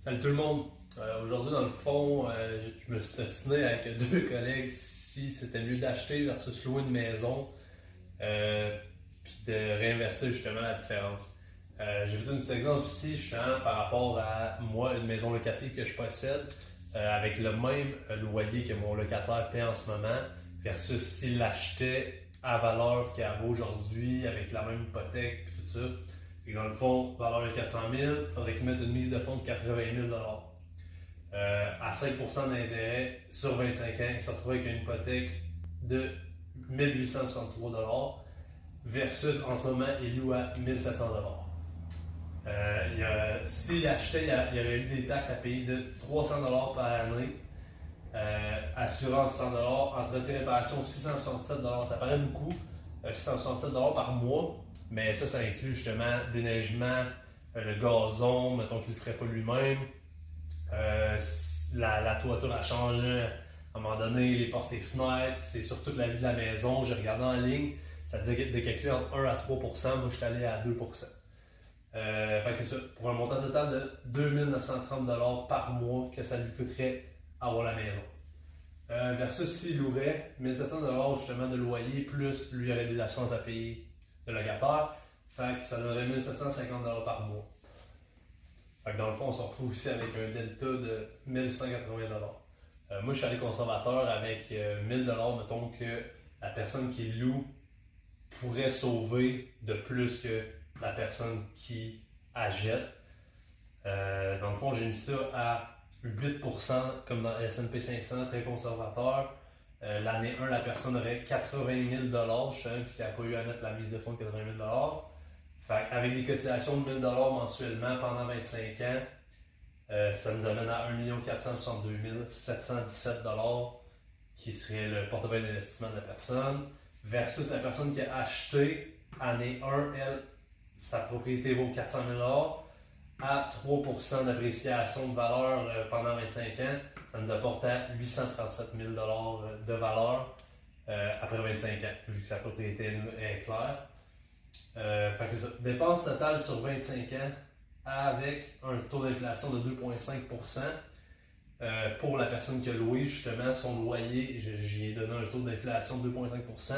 Salut tout le monde! Aujourd'hui, dans le fond, je me suis ostiné avec deux collègues si c'était mieux d'acheter versus louer une maison, puis de réinvestir justement la différence. J'ai vu un petit exemple ici justement par rapport à moi, une maison locative que je possède, avec le même loyer que mon locataire paie en ce moment, versus s'il l'achetait à valeur qu'elle vaut aujourd'hui, avec la même hypothèque et tout ça. Et dans le fond, valeur de 400 000, il faudrait qu'il mette une mise de fonds de 80 000 à 5 d'intérêt sur 25 ans, il se retrouve avec une hypothèque de 1863 versus en ce moment, il loue à 1700 s'il achetait, il y aurait eu des taxes à payer de 300 par année, assurance 100 entretien et réparation 667 ça paraît beaucoup, 667 par mois, mais ça inclut justement déneigement, le gazon, mettons qu'il ne le ferait pas lui-même, la toiture a changé à un moment donné, les portes et fenêtres, c'est sur toute la vie de la maison. J'ai regardé en ligne, ça disait de calculer entre 1 à 3 moi je suis allé à 2 fait que c'est ça, pour un montant total de 2930 par mois que ça lui coûterait avoir la maison. Versus s'il louerait 1700 justement de loyer, plus lui il y aurait des assurances à payer de locataire, fait que ça donnerait 1750 par mois. Fait que dans le fond, on se retrouve ici avec un delta de 1180 moi, je suis allé conservateur avec 1000 mettons que la personne qui loue pourrait sauver de plus que la personne qui achète. Dans le fond, j'ai mis ça à 8% comme dans S&P 500, très conservateur. L'année 1, la personne aurait 80 000 je sais, puis qu'elle n'a pas eu à mettre la mise de fonds de 80 000 Fait avec des cotisations de 1000 mensuellement pendant 25 ans, ça nous amène à 1 462 717 qui serait le portefeuille d'investissement de la personne, versus la personne qui a acheté année 1, elle, sa propriété vaut 400 000 à 3% d'appréciation de valeur pendant 25 ans, ça nous apporte à 837 000 de valeur après 25 ans, vu que sa propriété est claire. Fait que c'est ça. Dépenses totales sur 25 ans avec un taux d'inflation de 2,5%. Pour la personne qui a loué, justement, son loyer, j'y ai donné un taux d'inflation de 2,5%.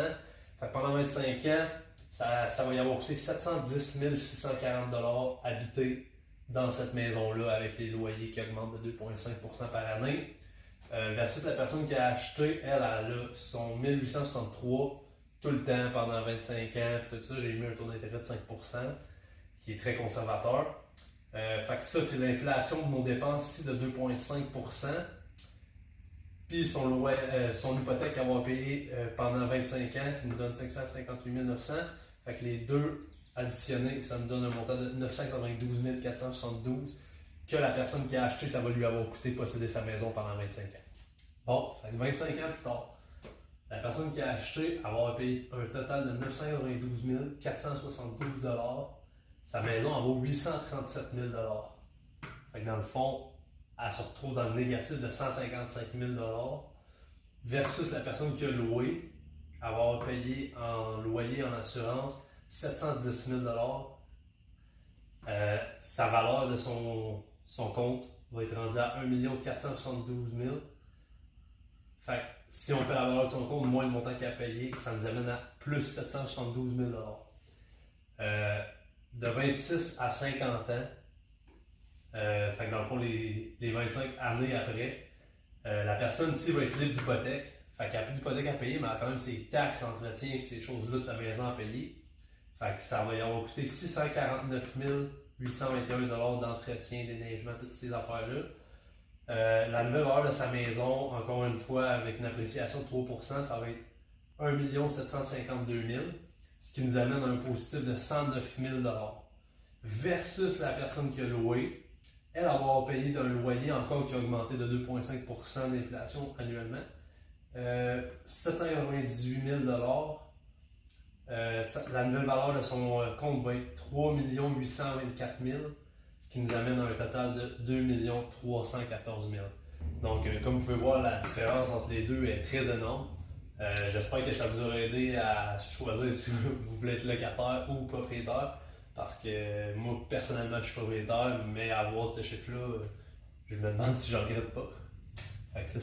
Fait que pendant 25 ans, ça va y avoir coûté 710 640 habiter dans cette maison-là avec les loyers qui augmentent de 2,5% par année. Versus la personne qui a acheté, elle a son 1863 tout le temps pendant 25 ans, puis tout ça, j'ai mis un taux d'intérêt de 5%, qui est très conservateur. Fait que ça, c'est l'inflation de nos dépenses ici de 2,5%. Puis son hypothèque à avoir payé pendant 25 ans, qui nous donne 558 900. Fait que les deux additionnés, ça nous donne un montant de 992 472 que la personne qui a acheté, ça va lui avoir coûté posséder sa maison pendant 25 ans. Bon, fait que 25 ans plus tard, la personne qui a acheté va avoir payé un total de 992 472 sa maison en vaut 837 000 fait que dans le fond, elle se retrouve dans le négatif de 155 000 versus la personne qui a loué, elle va avoir payé en loyer, en assurance, 710 000 sa valeur de son compte va être rendue à 1 472 000. Fait que si on fait la valeur de son compte moins le montant qu'elle a payé, ça nous amène à plus 772 000 de 26 à 50 ans, fait que dans le fond, les 25 années après, la personne ici va être libre d'hypothèque, fait qu'elle n'a plus d'hypothèque à payer, mais elle a quand même ses taxes, entretien et ces choses-là de sa maison à payer. Fait que ça va y avoir coûté 649 821 d'entretien, déneigement, toutes ces affaires-là. La nouvelle valeur de sa maison, encore une fois, avec une appréciation de 3%, ça va être 1 752 000, ce qui nous amène à un positif de 109 000 versus la personne qui a loué. Elle va avoir payé d'un loyer encore qui a augmenté de 2,5% d'inflation annuellement. 798 000 la nouvelle valeur de son compte va être 3 824 000, ce qui nous amène à un total de 2 314 000. Donc, comme vous pouvez voir, la différence entre les deux est très énorme. J'espère que ça vous aura aidé à choisir si vous voulez être locataire ou propriétaire. Parce que moi, personnellement, je suis propriétaire, mais à voir ce chiffre-là, je me demande si j'en regrette pas. Fait que c'est